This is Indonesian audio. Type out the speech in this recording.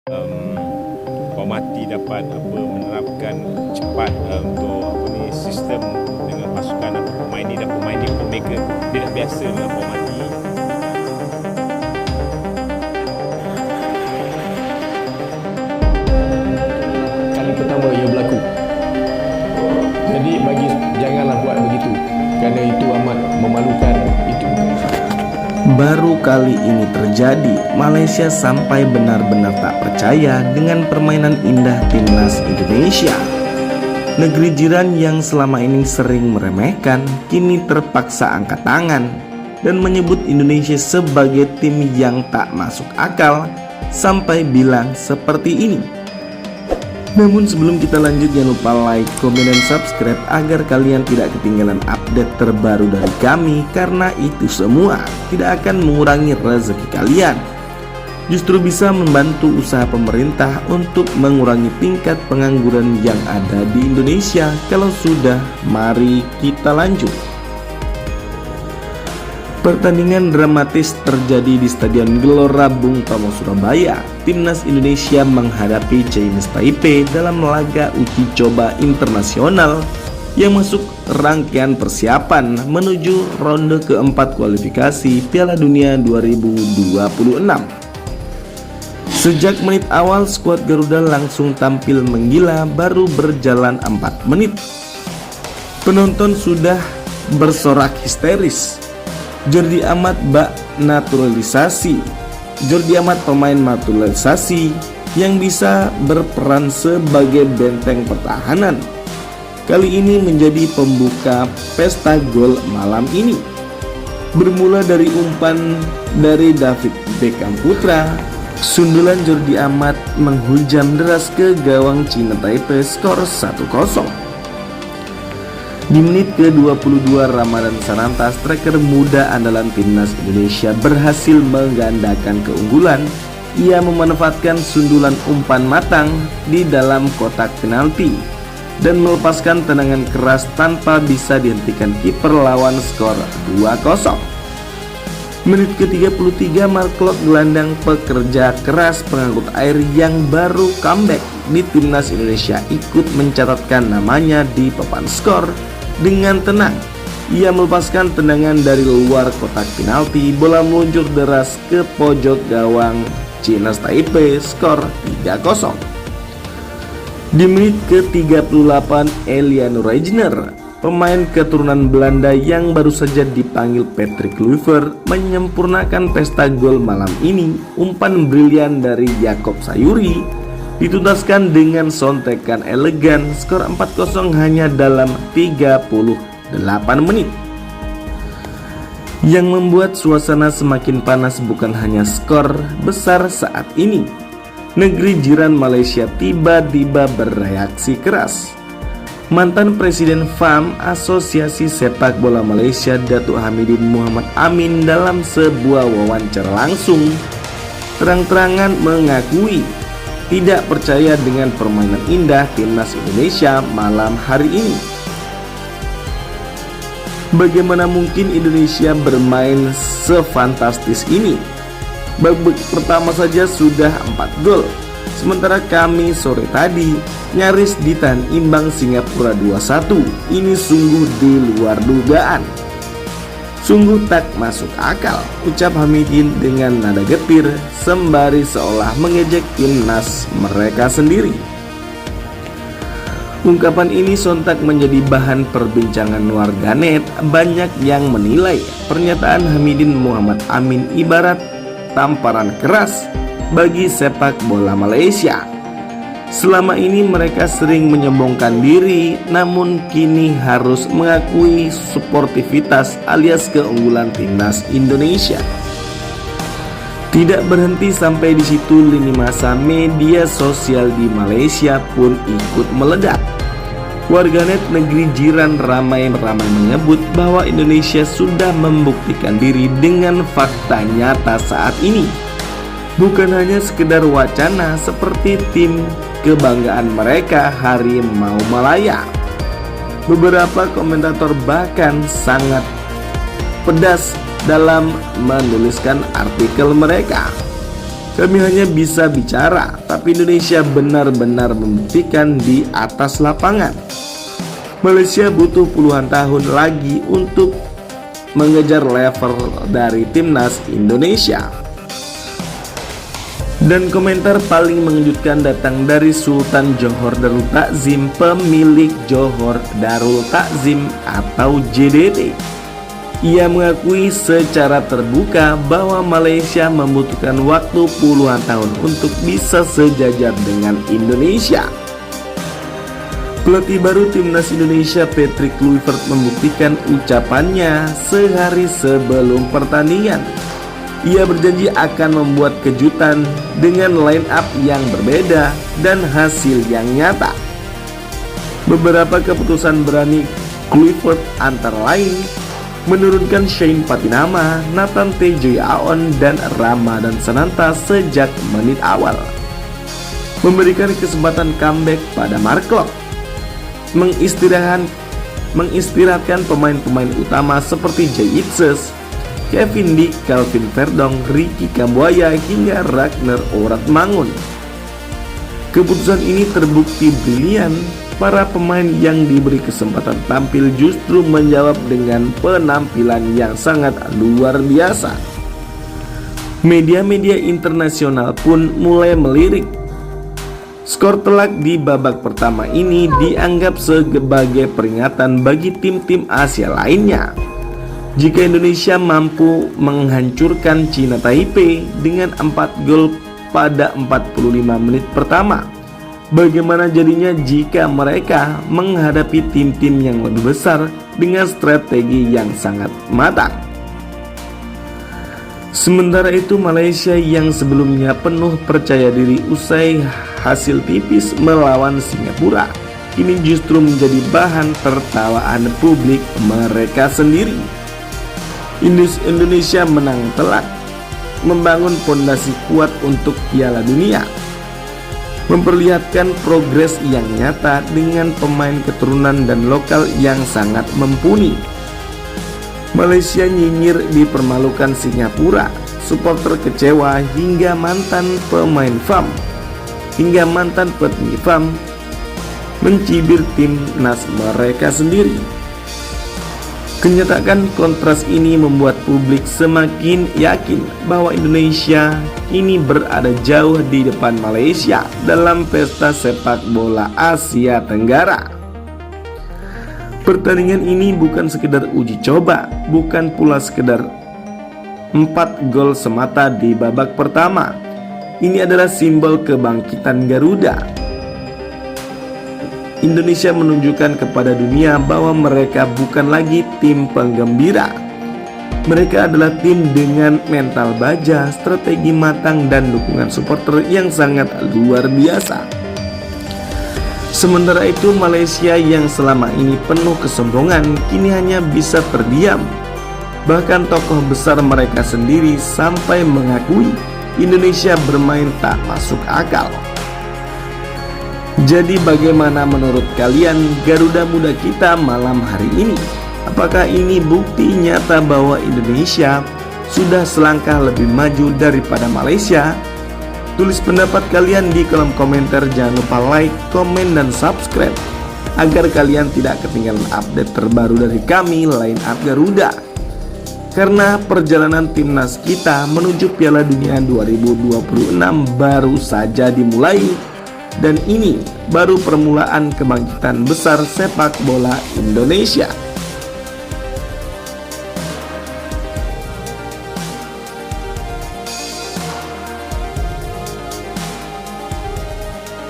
Pemerhati dapat menerapkan cepat untuk sistem dengan pasukan atau pemain ni, dan pemain ni pun mereka dia dah biasa dengan pemerhati. Kali pertama ia berlaku. Jadi janganlah buat begitu, kerana itu amat memalukan. Itu Baru kali ini terjadi, Malaysia sampai benar-benar tak percaya dengan permainan indah timnas Indonesia. Negeri jiran yang selama ini sering meremehkan, kini terpaksa angkat tangan dan menyebut Indonesia sebagai tim yang tak masuk akal, sampai bilang seperti ini. Namun sebelum kita lanjut, jangan lupa like, komen, dan subscribe agar kalian tidak ketinggalan update terbaru dari kami, karena itu semua tidak akan mengurangi rezeki kalian, justru bisa membantu usaha pemerintah untuk mengurangi tingkat pengangguran yang ada di Indonesia. Kalau sudah, mari kita lanjut. Pertandingan dramatis terjadi di Stadion Gelora Bung Tomo, Surabaya. Timnas Indonesia menghadapi Chinese Taipei dalam laga uji coba internasional yang masuk rangkaian persiapan menuju ronde keempat kualifikasi Piala Dunia 2026. Sejak menit awal, skuad Garuda langsung tampil menggila. Baru berjalan 4 menit, penonton sudah bersorak histeris. Jordi Amat pemain naturalisasi yang bisa berperan sebagai benteng pertahanan, kali ini menjadi pembuka pesta gol malam ini. Bermula dari umpan dari David Beckham Putra, sundulan Jordi Amat menghujam deras ke gawang China Taipei, skor 1-0. Di menit ke-22, Ramadan Sananta, striker muda andalan timnas Indonesia, berhasil menggandakan keunggulan. Ia memanfaatkan sundulan umpan matang di dalam kotak penalti dan melepaskan tendangan keras tanpa bisa dihentikan kiper lawan, skor 2-0. Menit ke-33, Mark Klok, gelandang pekerja keras pengangkut air yang baru comeback di timnas Indonesia, ikut mencatatkan namanya di papan skor. Dengan tenang, ia melepaskan tendangan dari luar kotak penalti. Bola meluncur deras ke pojok gawang Chinese Taipei, skor 3-0. Di menit ke-38, Eliano Reijner, pemain keturunan Belanda yang baru saja dipanggil Patrick Kluivert, menyempurnakan pesta gol malam ini. Umpan brilian dari Jakob Sayuri dituntaskan dengan sontekan elegan, skor 4-0 hanya dalam 38 menit. Yang membuat suasana semakin panas bukan hanya skor besar saat ini. Negeri jiran Malaysia tiba-tiba bereaksi keras. Mantan Presiden FAM, Asosiasi Sepak Bola Malaysia, Datuk Hamidin Muhammad Amin, dalam sebuah wawancara langsung terang-terangan mengakui tidak percaya dengan permainan indah timnas Indonesia malam hari ini. Bagaimana mungkin Indonesia bermain sefantastis ini? Babak pertama saja sudah 4 gol, sementara kami sore tadi nyaris ditahan imbang Singapura 2-1. Ini sungguh di luar dugaan. Sungguh tak masuk akal, ucap Hamidin dengan nada getir sembari seolah mengejek timnas mereka sendiri. Ungkapan ini sontak menjadi bahan perbincangan warganet. Banyak yang menilai pernyataan Hamidin Muhammad Amin ibarat tamparan keras bagi sepak bola Malaysia. Selama ini mereka sering menyombongkan diri, namun kini harus mengakui sportivitas alias keunggulan timnas Indonesia. Tidak berhenti sampai di situ, lini masa media sosial di Malaysia pun ikut meledak. Warganet negeri jiran ramai-ramai menyebut bahwa Indonesia sudah membuktikan diri dengan fakta nyata saat ini. Bukan hanya sekedar wacana seperti tim kebanggaan mereka, Harimau Malaya. Beberapa komentator bahkan sangat pedas dalam menuliskan artikel mereka. Kami hanya bisa bicara, tapi Indonesia benar-benar membuktikan di atas lapangan. Malaysia butuh puluhan tahun lagi untuk mengejar level dari timnas Indonesia. Dan komentar paling mengejutkan datang dari Sultan Johor Darul Takzim, pemilik Johor Darul Takzim atau JDT. Ia mengakui secara terbuka bahwa Malaysia membutuhkan waktu puluhan tahun untuk bisa sejajar dengan Indonesia. Pelatih baru timnas Indonesia Patrick Kluivert membuktikan ucapannya sehari sebelum pertandingan. Ia berjanji akan membuat kejutan dengan line up yang berbeda dan hasil yang nyata. Beberapa keputusan berani Kluivert antara lain menurunkan Shane Patinama, Nathan Tejoy Aon, dan Ramadan Sananta sejak menit awal. Memberikan kesempatan comeback pada Mark Klok. Mengistirahatkan pemain-pemain utama seperti Jay Itzes, Kevin Dick, Calvin Verdong, Ricky Kambuaya, hingga Ragnar Oratmangun. Keputusan ini terbukti brilian. Para pemain yang diberi kesempatan tampil justru menjawab dengan penampilan yang sangat luar biasa. Media-media internasional pun mulai melirik. Skor telak di babak pertama ini dianggap sebagai peringatan bagi tim-tim Asia lainnya. Jika Indonesia mampu menghancurkan Cina Taipei dengan 4 gol pada 45 menit pertama, bagaimana jadinya jika mereka menghadapi tim-tim yang lebih besar dengan strategi yang sangat matang? Sementara itu Malaysia yang sebelumnya penuh percaya diri usai hasil tipis melawan Singapura, kini justru menjadi bahan tertawaan publik mereka sendiri. Indonesia menang telak, membangun fondasi kuat untuk Piala Dunia, memperlihatkan progres yang nyata dengan pemain keturunan dan lokal yang sangat mumpuni. Malaysia nyinyir dipermalukan Singapura, supporter kecewa hingga mantan pemain FAM, hingga mantan petinggi FAM mencibir timnas mereka sendiri. Kenyataan kontras ini membuat publik semakin yakin bahwa Indonesia kini berada jauh di depan Malaysia dalam pesta sepak bola Asia Tenggara. Pertandingan ini bukan sekedar uji coba, bukan pula sekedar 4 gol semata di babak pertama. Ini adalah simbol kebangkitan Garuda. Indonesia menunjukkan kepada dunia bahwa mereka bukan lagi tim penggembira. Mereka adalah tim dengan mental baja, strategi matang, dan dukungan supporter yang sangat luar biasa. Sementara itu Malaysia yang selama ini penuh kesombongan kini hanya bisa terdiam. Bahkan tokoh besar mereka sendiri sampai mengakui Indonesia bermain tak masuk akal. Jadi bagaimana menurut kalian Garuda Muda kita malam hari ini? Apakah ini bukti nyata bahwa Indonesia sudah selangkah lebih maju daripada Malaysia? Tulis pendapat kalian di kolom komentar. Jangan lupa like, komen, dan subscribe agar kalian tidak ketinggalan update terbaru dari kami Line Up Garuda. Karena perjalanan timnas kita menuju Piala Dunia 2026 baru saja dimulai, dan ini baru permulaan kebangkitan besar sepak bola Indonesia.